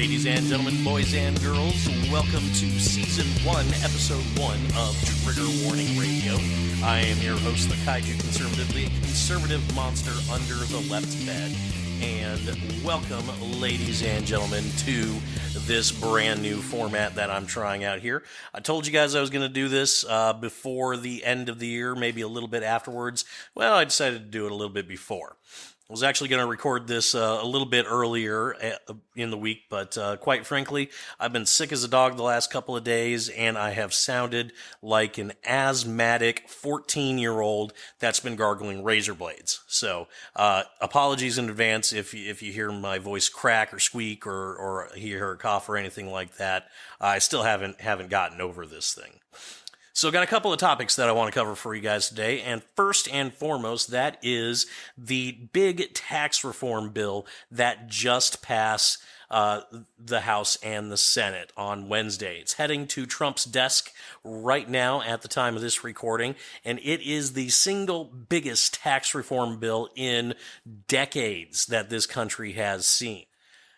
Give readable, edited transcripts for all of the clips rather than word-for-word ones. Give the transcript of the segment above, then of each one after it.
Ladies and gentlemen, boys and girls, welcome to Season 1, Episode 1 of Trigger Warning Radio. I am your host, the kaijuconservative, the conservative monster under the left bed. And welcome, ladies and gentlemen, to this brand new format that I'm trying out here. I told you guys I was going to do this before the end of the year, maybe a little bit afterwards. Well, I decided to do it a little bit before. I was actually going to record this a little bit earlier in the week, but quite frankly, I've been sick as a dog the last couple of days, and I have sounded like an asthmatic 14-year-old that's been gargling razor blades. So apologies in advance if you hear my voice crack or squeak or hear a cough or anything like that. I still haven't gotten over this thing. So got a couple of topics that I want to cover for you guys today, and first and foremost, that is the big tax reform bill that just passed the House and the Senate on Wednesday. It's heading to Trump's desk right now at the time of this recording, and it is the single biggest tax reform bill in decades that this country has seen.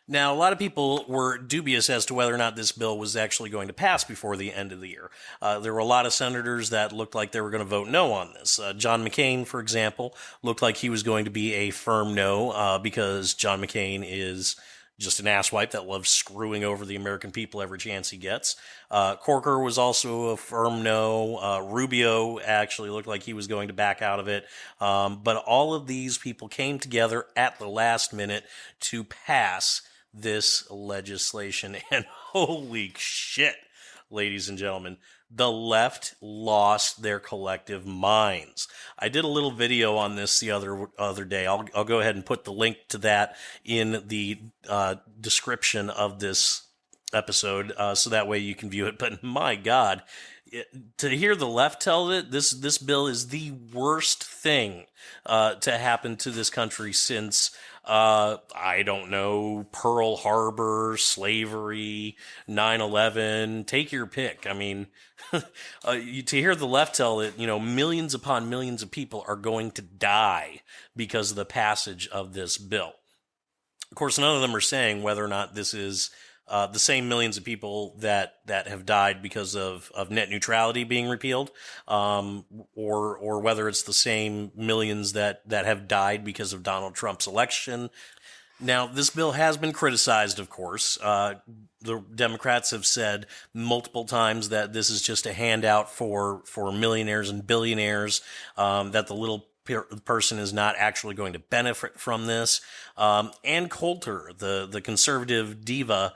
Now, a lot of people were dubious as to whether or not this bill was actually going to pass before the end of the year. There were a lot of senators that looked like they were going to vote no on this. John McCain, for example, looked like he was going to be a firm no because John McCain is just an asswipe that loves screwing over the American people every chance he gets. Corker was also a firm no. Rubio actually looked like he was going to back out of it. But all of these people came together at the last minute to pass this legislation, and holy shit, ladies and gentlemen, the left lost their collective minds. I did a little video on this the other day. I'll go ahead and put the link to that in the description of this episode, so that way you can view it. But my God, to hear the left tell it, this bill is the worst thing to happen to this country since I don't know, Pearl Harbor, slavery, 9/11, take your pick. I mean, to hear the left tell it, millions upon millions of people are going to die because of the passage of this bill. Of course, none of them are saying whether or not this is the same millions of people that have died because of net neutrality being repealed, or whether it's the same millions that have died because of Donald Trump's election. Now, this bill has been criticized, of course. The Democrats have said multiple times that this is just a handout for millionaires and billionaires, that the little person is not actually going to benefit from this. And Coulter, the conservative diva,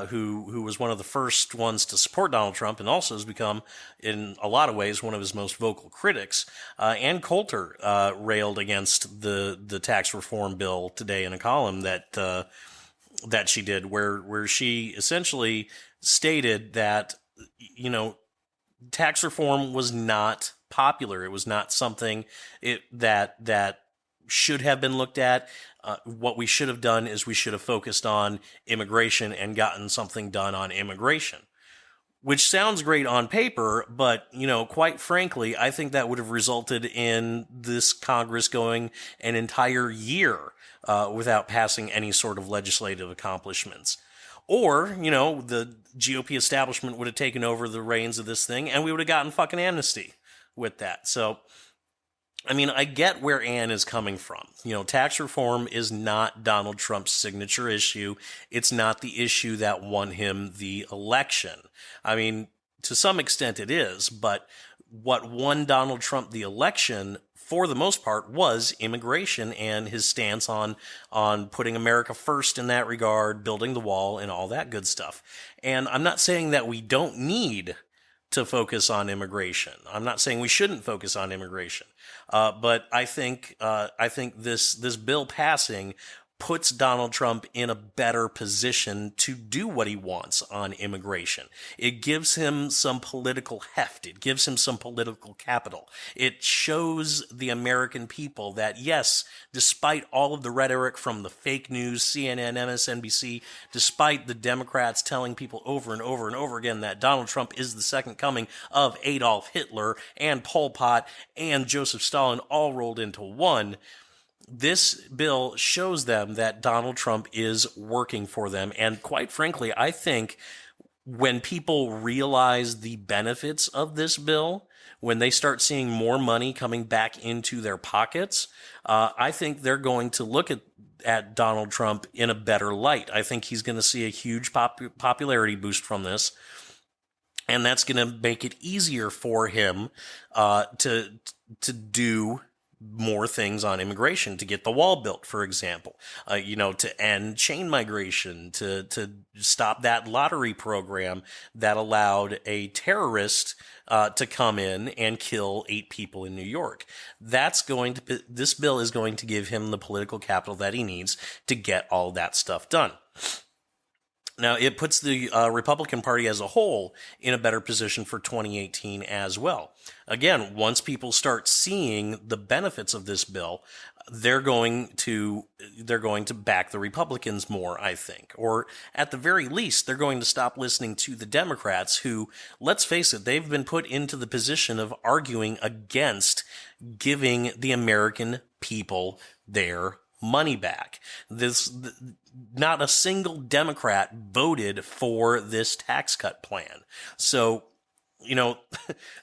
who was one of the first ones to support Donald Trump and also has become, in a lot of ways, one of his most vocal critics. Ann Coulter railed against the tax reform bill today in a column that she did, where she essentially stated that, tax reform was not popular. It was not something that should have been looked at. What we should have done is we should have focused on immigration and gotten something done on immigration, which sounds great on paper, but, quite frankly, I think that would have resulted in this Congress going an entire year without passing any sort of legislative accomplishments. Or, the GOP establishment would have taken over the reins of this thing and we would have gotten fucking amnesty with that. So, I mean, I get where Ann is coming from. Tax reform is not Donald Trump's signature issue. It's not the issue that won him the election. I mean, to some extent it is, but what won Donald Trump the election, for the most part, was immigration and his stance on putting America first in that regard, building the wall and all that good stuff. And I'm not saying that we don't need to focus on immigration. I'm not saying we shouldn't focus on immigration. But I think this bill passing puts Donald Trump in a better position to do what he wants on immigration. It gives him some political heft. It gives him some political capital. It shows the American people that, yes, despite all of the rhetoric from the fake news, CNN, MSNBC, despite the Democrats telling people over and over and over again that Donald Trump is the second coming of Adolf Hitler and Pol Pot and Joseph Stalin all rolled into one, this bill shows them that Donald Trump is working for them. And quite frankly, I think when people realize the benefits of this bill, when they start seeing more money coming back into their pockets, I think they're going to look at Donald Trump in a better light. I think he's going to see a huge popularity boost from this. And that's going to make it easier for him to do more things on immigration, to get the wall built, for example, to end chain migration, to stop that lottery program that allowed a terrorist to come in and kill 8 people in New York. This bill is going to give him the political capital that he needs to get all that stuff done. Now, it puts the Republican Party as a whole in a better position for 2018 as well. Again, once people start seeing the benefits of this bill, they're going to back the Republicans more, I think. Or at the very least, they're going to stop listening to the Democrats who, let's face it, they've been put into the position of arguing against giving the American people their money back. Not a single Democrat voted for this tax cut plan. So,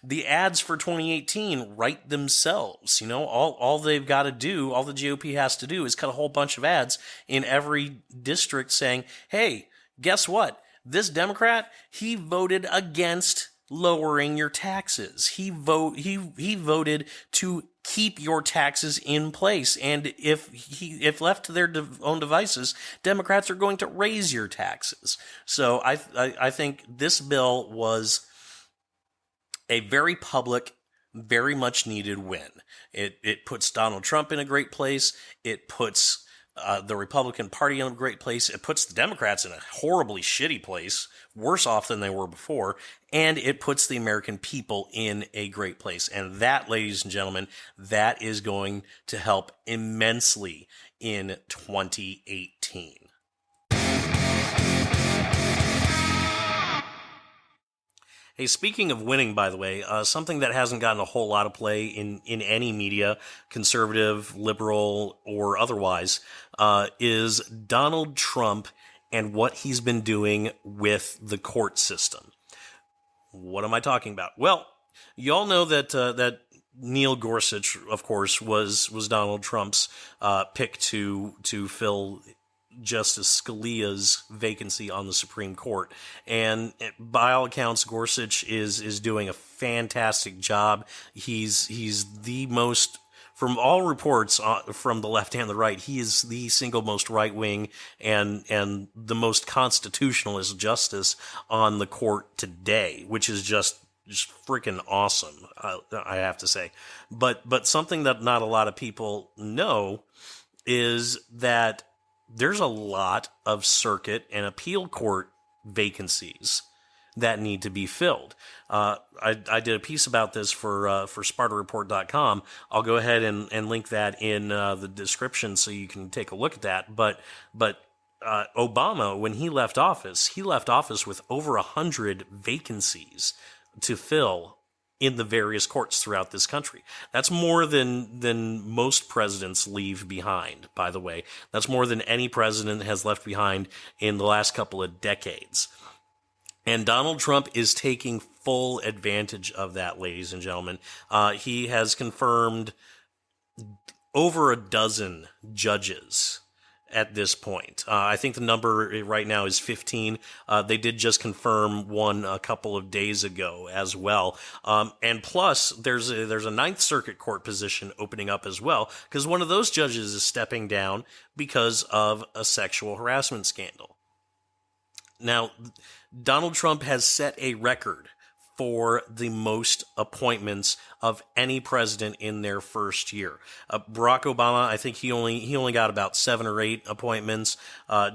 the ads for 2018 write themselves. All they've got to do, all the GOP has to do is cut a whole bunch of ads in every district saying, hey, guess what? This Democrat, he voted against lowering your taxes. He voted to keep your taxes in place. And if left to their own devices, Democrats are going to raise your taxes. So I think this bill was a very public, very much needed win. It puts Donald Trump in a great place. It puts the Republican Party in a great place. It puts the Democrats in a horribly shitty place, worse off than they were before, and it puts the American people in a great place. And that, ladies and gentlemen, that is going to help immensely in 2018. Hey, speaking of winning, by the way, something that hasn't gotten a whole lot of play in any media, conservative, liberal, or otherwise, is Donald Trump and what he's been doing with the court system. What am I talking about? Well, you all know that Neil Gorsuch, of course, was Donald Trump's pick to fill Justice Scalia's vacancy on the Supreme Court. And by all accounts, Gorsuch is doing a fantastic job. He's the most, from all reports from the left and the right, he is the single most right-wing and the most constitutionalist justice on the court today, which is just freaking awesome, I have to say. But something that not a lot of people know is that there's a lot of circuit and appeal court vacancies that need to be filled. I did a piece about this for SpartaReport.com. I'll go ahead and link that in the description so you can take a look at that. But Obama, when he left office with over 100 vacancies to fill in the various courts throughout this country. That's more than most presidents leave behind, by the way. That's more than any president has left behind in the last couple of decades. And Donald Trump is taking full advantage of that, ladies and gentlemen. He has confirmed over a dozen judges at this point. I think the number right now is 15. They did just confirm one a couple of days ago as well. And plus, there's a Ninth Circuit Court position opening up as well, because one of those judges is stepping down because of a sexual harassment scandal. Now, Donald Trump has set a record for the most appointments of any president in their first year. Barack Obama, I think he only got about 7 or 8 appointments.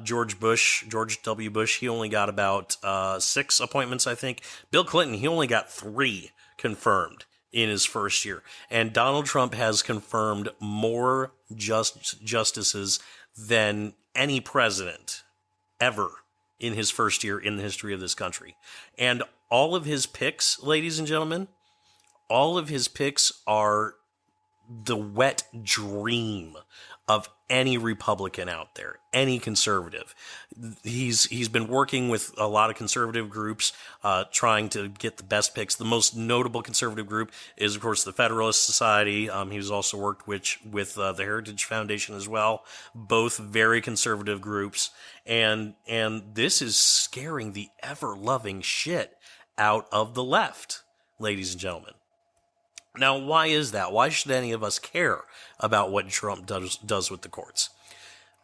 George W. Bush, he only got about 6 appointments, I think. Bill Clinton, he only got 3 confirmed in his first year. And Donald Trump has confirmed more justices than any president ever in his first year in the history of this country. And all of his picks, ladies and gentlemen, all of his picks are the wet dream of any Republican out there, any conservative. He's been working with a lot of conservative groups, trying to get the best picks. The most notable conservative group is, of course, the Federalist Society. He's also worked with the Heritage Foundation as well. Both very conservative groups, and this is scaring the ever-loving shit out of the left, ladies and gentlemen. Now, why is that? Why should any of us care about what Trump does with the courts?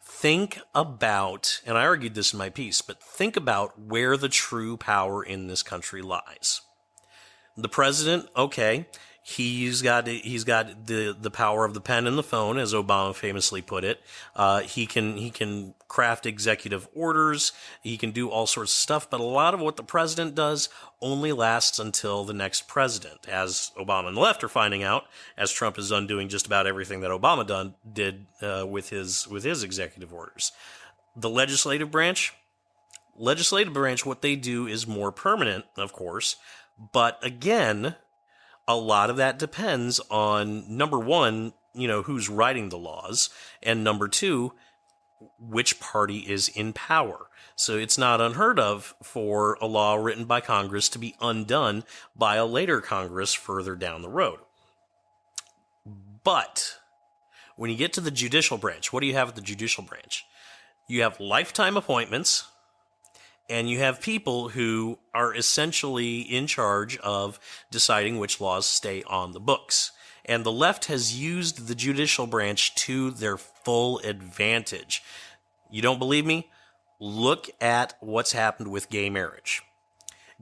Think about, and I argued this in my piece, but think about where the true power in this country lies. The president, okay, he's got the power of the pen and the phone, as Obama famously put it. He can craft executive orders. He can do all sorts of stuff, but a lot of what the president does only lasts until the next president, as Obama and the left are finding out, as Trump is undoing just about everything that Obama did with his executive orders. The legislative branch, what they do is more permanent, of course, but again, a lot of that depends on, number one, who's writing the laws, and number two, which party is in power. So it's not unheard of for a law written by Congress to be undone by a later Congress further down the road. But when you get to the judicial branch, what do you have at the judicial branch? You have lifetime appointments, and you have people who are essentially in charge of deciding which laws stay on the books. And the left has used the judicial branch to their full advantage. You don't believe me? Look at what's happened with gay marriage.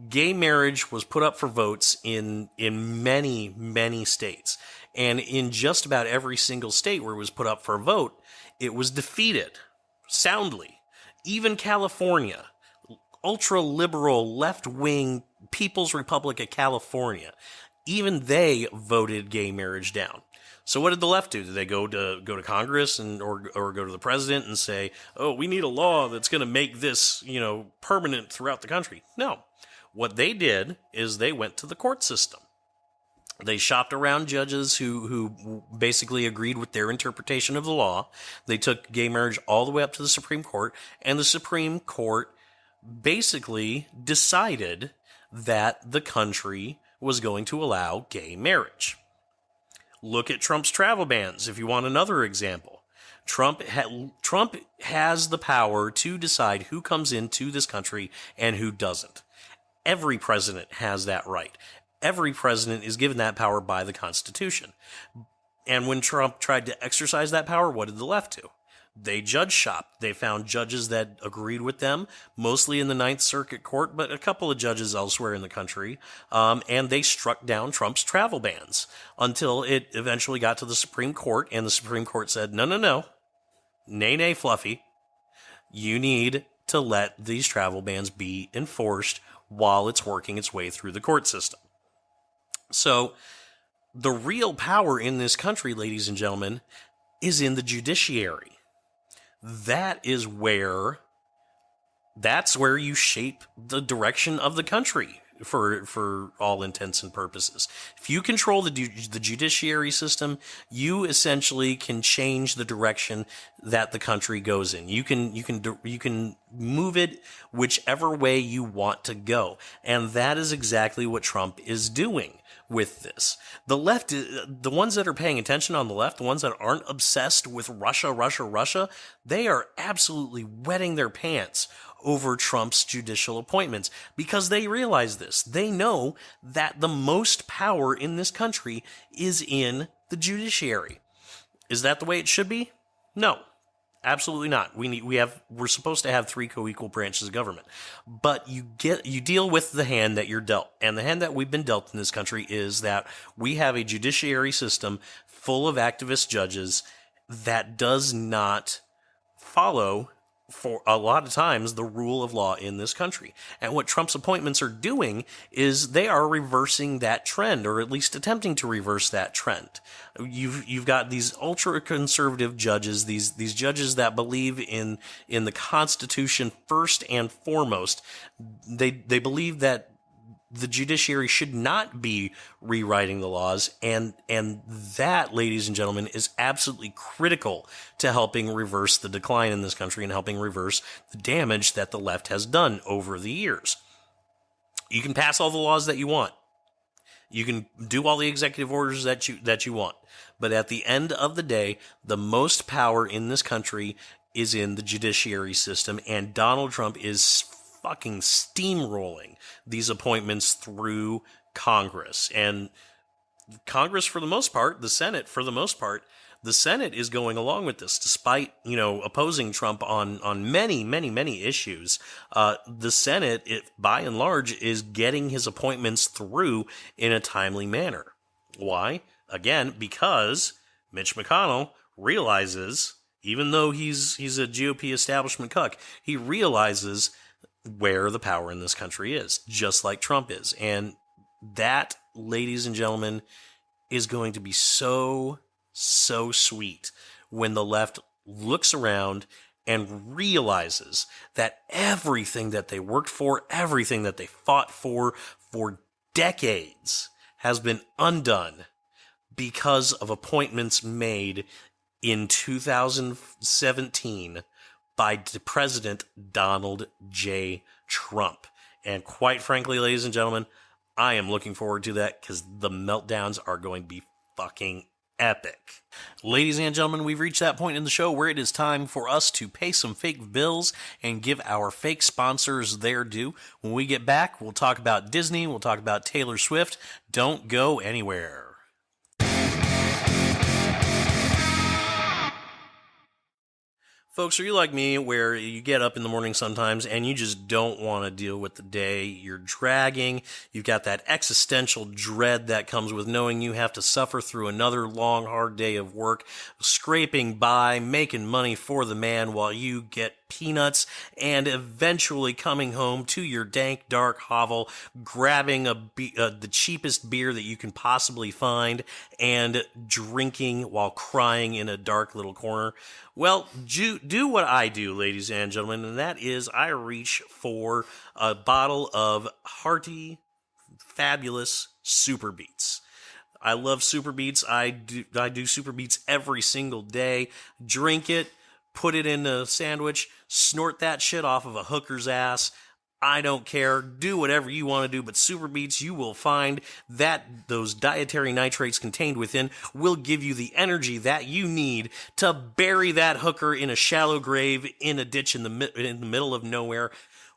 Gay marriage was put up for votes in many, many states. And in just about every single state where it was put up for a vote, it was defeated soundly. Even California, ultra-liberal, left-wing People's Republic of California, even they voted gay marriage down. So what did the left do? Did they go to Congress or go to the president and say, "Oh, we need a law that's going to make this, permanent throughout the country"? No. What they did is they went to the court system. They shopped around judges who basically agreed with their interpretation of the law. They took gay marriage all the way up to the Supreme Court, and the Supreme Court basically decided that the country was going to allow gay marriage. Look at Trump's travel bans, if you want another example. Trump has the power to decide who comes into this country and who doesn't. Every president has that right. Every president is given that power by the Constitution. And when Trump tried to exercise that power, what did the left do? They judge shopped. They found judges that agreed with them, mostly in the Ninth Circuit Court, but a couple of judges elsewhere in the country, and they struck down Trump's travel bans until it eventually got to the Supreme Court, and the Supreme Court said, no, nay, Fluffy, you need to let these travel bans be enforced while it's working its way through the court system. So the real power in this country, ladies and gentlemen, is in the judiciary. That's where you shape the direction of the country for all intents and purposes. If you control the judiciary system, you essentially can change the direction that the country goes in. You can move it whichever way you want to go. And that is exactly what Trump is doing with this. The left, the ones that are paying attention on the left, the ones that aren't obsessed with Russia, they are absolutely wetting their pants over Trump's judicial appointments because they realize this. They know that the most power in this country is in the judiciary. Is that the way it should be? No. Absolutely not. We're supposed to have three co-equal branches of government, but you deal with the hand that you're dealt, and the hand that we've been dealt in this country is that we have a judiciary system full of activist judges that does not follow, for a lot of times, the rule of law in this country. And what Trump's appointments are doing is they are reversing that trend, or at least attempting to reverse that trend. You've got these ultra-conservative judges, these judges that believe in the Constitution first and foremost. They believe that the judiciary should not be rewriting the laws, and that, ladies and gentlemen, is absolutely critical to helping reverse the decline in this country and helping reverse the damage that the left has done over the years. You can pass all the laws that you want. You can do all the executive orders that you want. But at the end of the day, the most power in this country is in the judiciary system, and Donald Trump is fucking steamrolling these appointments through Congress. And Congress, for the most part, the Senate, for the most part, the Senate is going along with this, despite, opposing Trump on many, many, many issues. The Senate, by and large, is getting his appointments through in a timely manner. Why? Again, because Mitch McConnell realizes, even though he's a GOP establishment cuck, he realizes where the power in this country is, just like Trump is. And that, ladies and gentlemen, is going to be so sweet when the left looks around and realizes that everything that they worked for, everything that they fought for decades, has been undone because of appointments made in 2017 by President Donald J. Trump. And quite frankly, ladies and gentlemen, I am looking forward to that because the meltdowns are going to be fucking epic. Ladies and gentlemen, we've reached that point in the show where it is time for us to pay some fake bills and give our fake sponsors their due. When we get back, we'll talk about Disney, we'll talk about Taylor Swift. Don't go anywhere. Folks, are you like me where you get up in the morning sometimes and you just don't want to deal with the day? You're dragging. You've got that existential dread that comes with knowing you have to suffer through another long, hard day of work, scraping by, making money for the man while you get peanuts, and eventually coming home to your dank, dark hovel, grabbing the cheapest beer that you can possibly find, and drinking while crying in a dark little corner. Well, do what I do, ladies and gentlemen, and that is I reach for a bottle of hearty, fabulous Super Beets. I love Super Beets. I do Super Beets every single day. Drink it, put it in a sandwich, snort that shit off of a hooker's ass. I don't care. Do whatever you want to do, but Super Beets, you will find that those dietary nitrates contained within will give you the energy that you need to bury that hooker in a shallow grave in a ditch in the middle of nowhere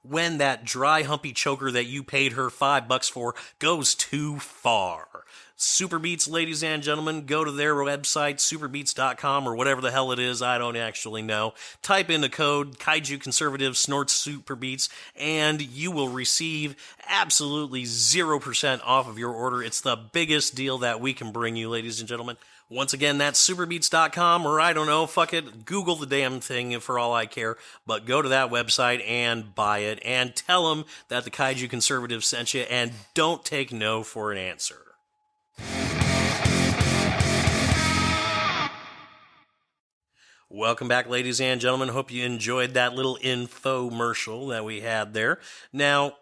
when that dry, humpy choker that you paid her $5 for goes too far. Super Beets, ladies and gentlemen, go to their website, superbeets.com, or whatever the hell it is, I don't actually know. Type in the code kaijuconservative snorts Super Beets, and you will receive absolutely 0% off of your order. It's the biggest deal that we can bring you, ladies and gentlemen. Once again, that's superbeets.com, or I don't know, fuck it, Google the damn thing for all I care, but go to that website and buy it, and tell them that the Kaiju Conservative sent you, and don't take no for an answer. Welcome back, ladies and gentlemen. Hope you enjoyed that little infomercial that we had there. Now,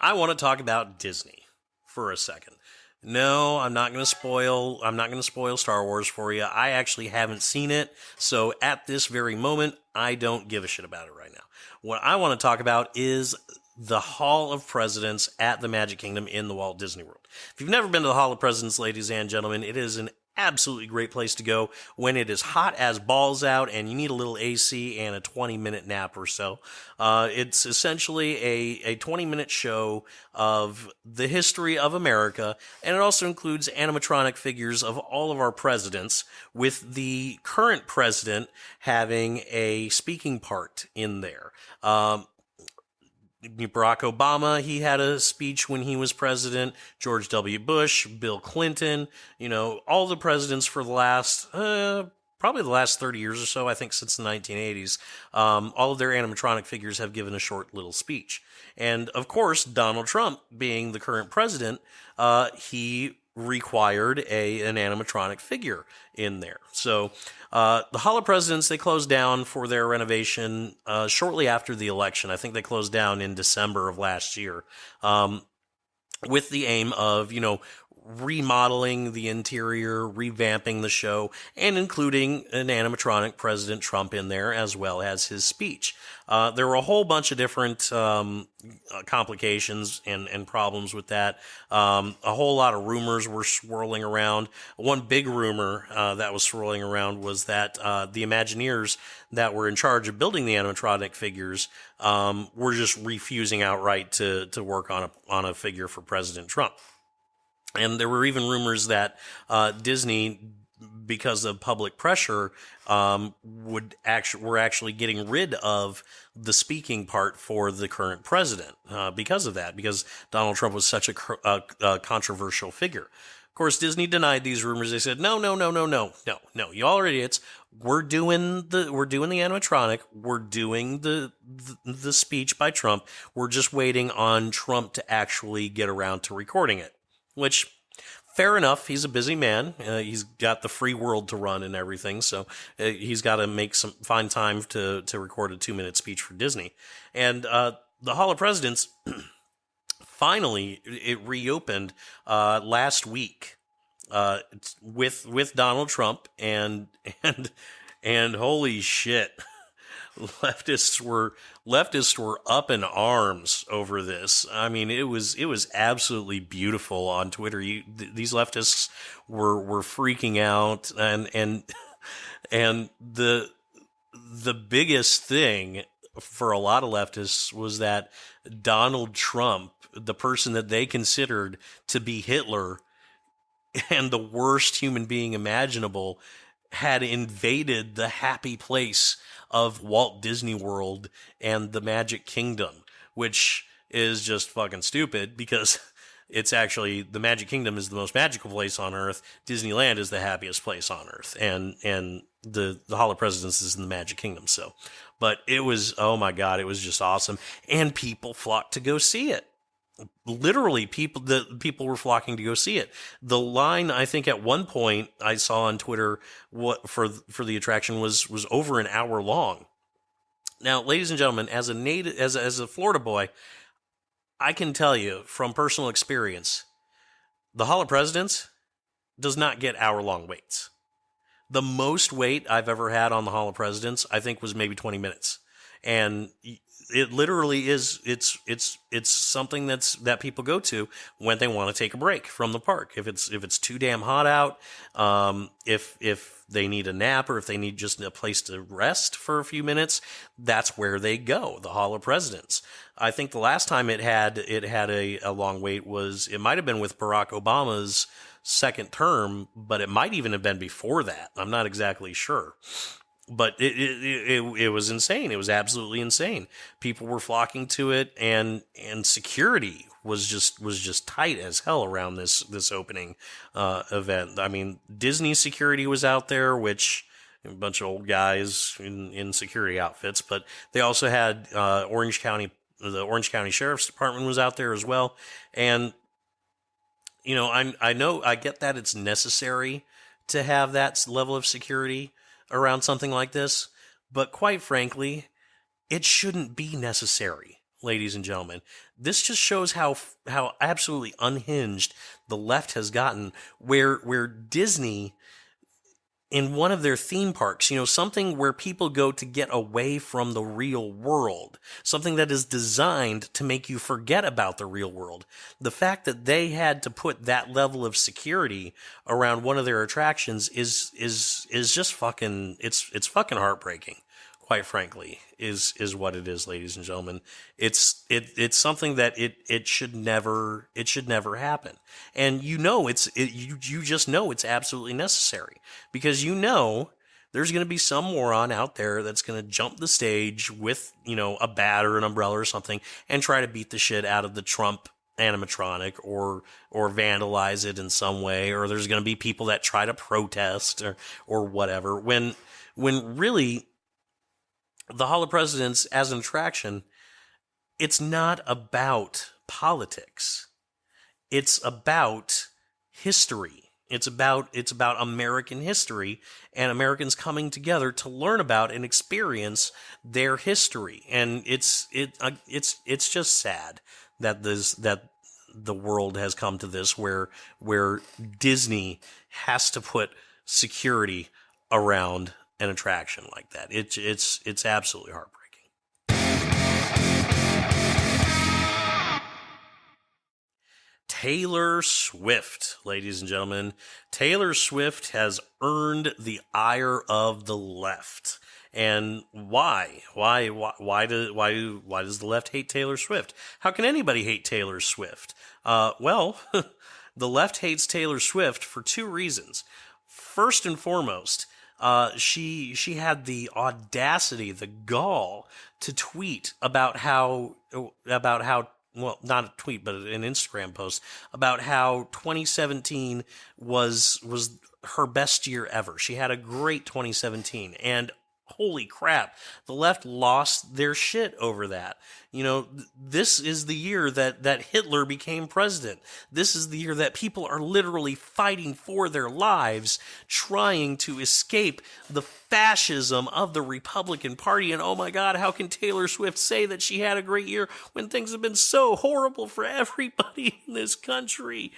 I want to talk about Disney for a second. No, I'm not going to spoil Star Wars for you. I actually haven't seen it, so at this very moment, I don't give a shit about it right now. What I want to talk about is the Hall of Presidents at the Magic Kingdom in the Walt Disney World. If you've never been to the Hall of Presidents, ladies and gentlemen, it is an absolutely great place to go when it is hot as balls out and you need a little AC and a 20-minute nap or so. It's essentially a 20-minute show of the history of America, and it also includes animatronic figures of all of our presidents, with the current president having a speaking part in there. Barack Obama, he had a speech when he was president. George W. Bush, Bill Clinton, all the presidents for the last, probably the last 30 years or so, I think since the 1980s, all of their animatronic figures have given a short little speech. And of course, Donald Trump, being the current president, he required an animatronic figure in there. So the Hall of Presidents, they closed down for their renovation shortly after the election. I think they closed down in December of last year. with the aim of, remodeling the interior, revamping the show, and including an animatronic President Trump in there, as well as his speech. There were a whole bunch of different complications and problems with that. A whole lot of rumors were swirling around. One big rumor that was swirling around was that the Imagineers that were in charge of building the animatronic figures were just refusing outright to work on a figure for President Trump. And there were even rumors that Disney, because of public pressure, were actually getting rid of the speaking part for the current president because of that, because Donald Trump was such a controversial figure. Of course, Disney denied these rumors. They said, no, you all are idiots. We're doing the animatronic. We're doing the speech by Trump. We're just waiting on Trump to actually get around to recording it. Which, fair enough, he's a busy man. He's got the free world to run and everything, so he's got to find time to record a 2-minute speech for Disney. And the Hall of Presidents, finally, it reopened last week with Donald Trump, and holy shit. Leftists were up in arms over this. I mean, it was absolutely beautiful on Twitter. These leftists were freaking out, and the biggest thing for a lot of leftists was that Donald Trump, the person that they considered to be Hitler and the worst human being imaginable, had invaded the happy place of Walt Disney World and the Magic Kingdom, which is just fucking stupid, because it's actually, the Magic Kingdom is the most magical place on Earth. Disneyland is the happiest place on Earth, and the Hall of Presidents is in the Magic Kingdom. So, but it was, oh my God, it was just awesome, and people flocked to go see it. Literally, people were flocking to go see it. The line, I think, at one point I saw on Twitter, what for the attraction was over an hour long. Now, ladies and gentlemen, as a Florida boy, I can tell you from personal experience, the Hall of Presidents does not get hour-long waits. The most wait I've ever had on the Hall of Presidents, I think, was maybe 20 minutes. And it literally is, it's something that people go to when they want to take a break from the park. If it's too damn hot out, if they need a nap, or if they need just a place to rest for a few minutes, that's where they go, the Hall of Presidents. I think the last time it had a long wait it might have been with Barack Obama's second term, but it might even have been before that. I'm not exactly sure. But it was insane. It was absolutely insane. People were flocking to it, and security was just tight as hell around this opening event. I mean, Disney security was out there, which a bunch of old guys in security outfits, but they also had the Orange County Sheriff's Department was out there as well. And I get that it's necessary to have that level of security around something like this, but quite frankly, it shouldn't be necessary, ladies and gentlemen. This just shows how absolutely unhinged the left has gotten, where Disney, in one of their theme parks, something where people go to get away from the real world, something that is designed to make you forget about the real world. The fact that they had to put that level of security around one of their attractions is just fucking, it's fucking heartbreaking, quite frankly, is what it is, ladies and gentlemen. It's something that it should never happen. And you just know it's absolutely necessary, because there's going to be some moron out there that's going to jump the stage with, a bat or an umbrella or something and try to beat the shit out of the Trump animatronic or vandalize it in some way, or there's going to be people that try to protest or whatever, when really the Hall of Presidents as an attraction, it's not about politics. It's about history. It's about American history and Americans coming together to learn about and experience their history. And it's just sad that the world has come to this where Disney has to put security around an attraction like that. It's absolutely heartbreaking. Taylor Swift, ladies and gentlemen. Taylor Swift has earned the ire of the left. And why? Why does the left hate Taylor Swift? How can anybody hate Taylor Swift? Well, the left hates Taylor Swift for two reasons. First and foremost, she had the audacity, the gall to tweet about how well, not a tweet, but an Instagram post about how 2017 was her best year ever. She had a great 2017, and holy crap, the left lost their shit over that. You know, this is the year that Hitler became president. This is the year that people are literally fighting for their lives, trying to escape the fascism of the Republican Party. And oh my God, how can Taylor Swift say that she had a great year when things have been so horrible for everybody in this country?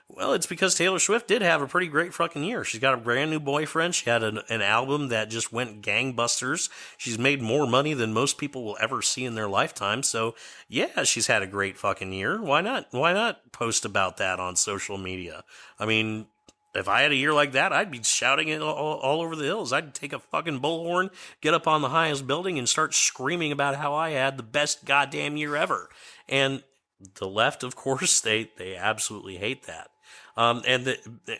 Well, it's because Taylor Swift did have a pretty great fucking year. She's got a brand new boyfriend. She had an album that just went gangbusters. She's made more money than most people will ever see in their lifetime. So, yeah, she's had a great fucking year. Why not? Why not post about that on social media? I mean, if I had a year like that, I'd be shouting it all over the hills. I'd take a fucking bullhorn, get up on the highest building, and start screaming about how I had the best goddamn year ever. And the left, of course, they absolutely hate that.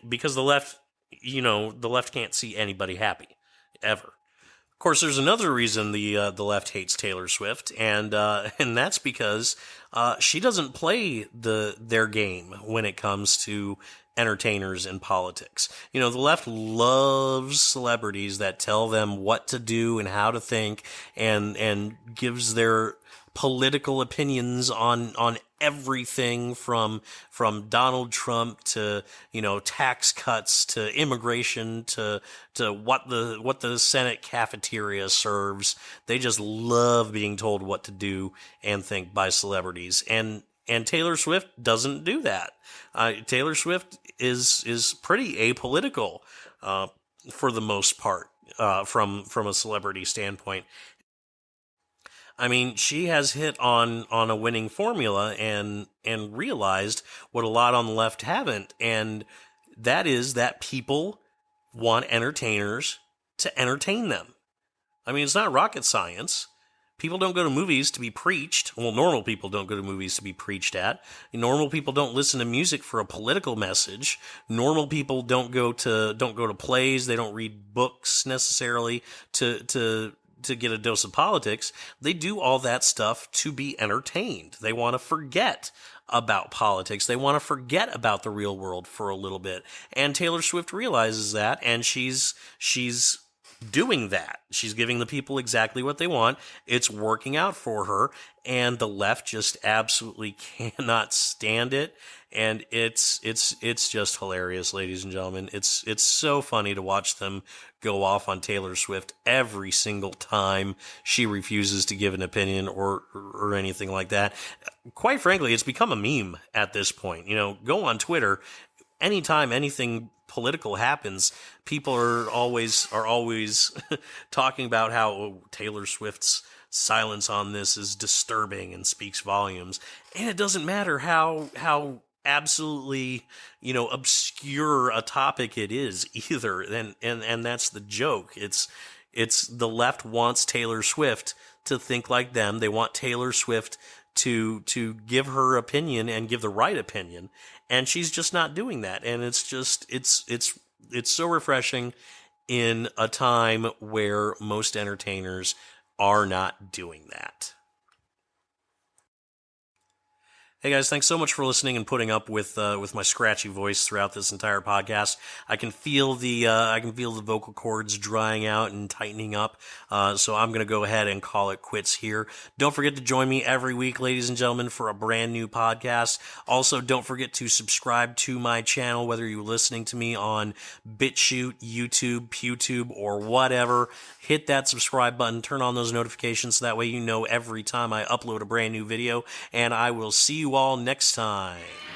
Because the left, the left can't see anybody happy, ever. Of course, there's another reason the left hates Taylor Swift, and that's because she doesn't play their game when it comes to entertainers and politics. The left loves celebrities that tell them what to do and how to think, and gives their political opinions on everything from Donald Trump to tax cuts to immigration to what the Senate cafeteria serves. They just love being told what to do and think by celebrities, and Taylor Swift doesn't do that. Taylor Swift is pretty apolitical for the most part from a celebrity standpoint. I mean, she has hit on a winning formula and realized what a lot on the left haven't, and that is that people want entertainers to entertain them. I mean, it's not rocket science. People don't go to movies to be preached. Well, normal people don't go to movies to be preached at. Normal people don't listen to music for a political message. Normal people don't go to plays. They don't read books necessarily to get a dose of politics. They do all that stuff to be entertained. They want to forget about politics. They want to forget about the real world for a little bit. And Taylor Swift realizes that, and she's doing that. She's giving the people exactly what they want. It's working out for her, and the left just absolutely cannot stand it. And it's just hilarious, ladies and gentlemen. It's so funny to watch them go off on Taylor Swift every single time she refuses to give an opinion or anything like that. Quite frankly, it's become a meme at this point. Go on Twitter. Anytime anything political happens, people are always talking about how Taylor Swift's silence on this is disturbing and speaks volumes. And it doesn't matter how absolutely, obscure a topic it is either. And that's the joke. It's the left wants Taylor Swift to think like them. They want Taylor Swift to give her opinion and give the right opinion. And she's just not doing that. And it's so refreshing in a time where most entertainers are not doing that. Hey guys, thanks so much for listening and putting up with my scratchy voice throughout this entire podcast. I can feel the vocal cords drying out and tightening up. So I'm gonna go ahead and call it quits here. Don't forget to join me every week, ladies and gentlemen, for a brand new podcast. Also, don't forget to subscribe to my channel, whether you're listening to me on BitChute, YouTube, PewTube, or whatever. Hit that subscribe button, turn on those notifications so that way you know every time I upload a brand new video, and I will see you you all next time.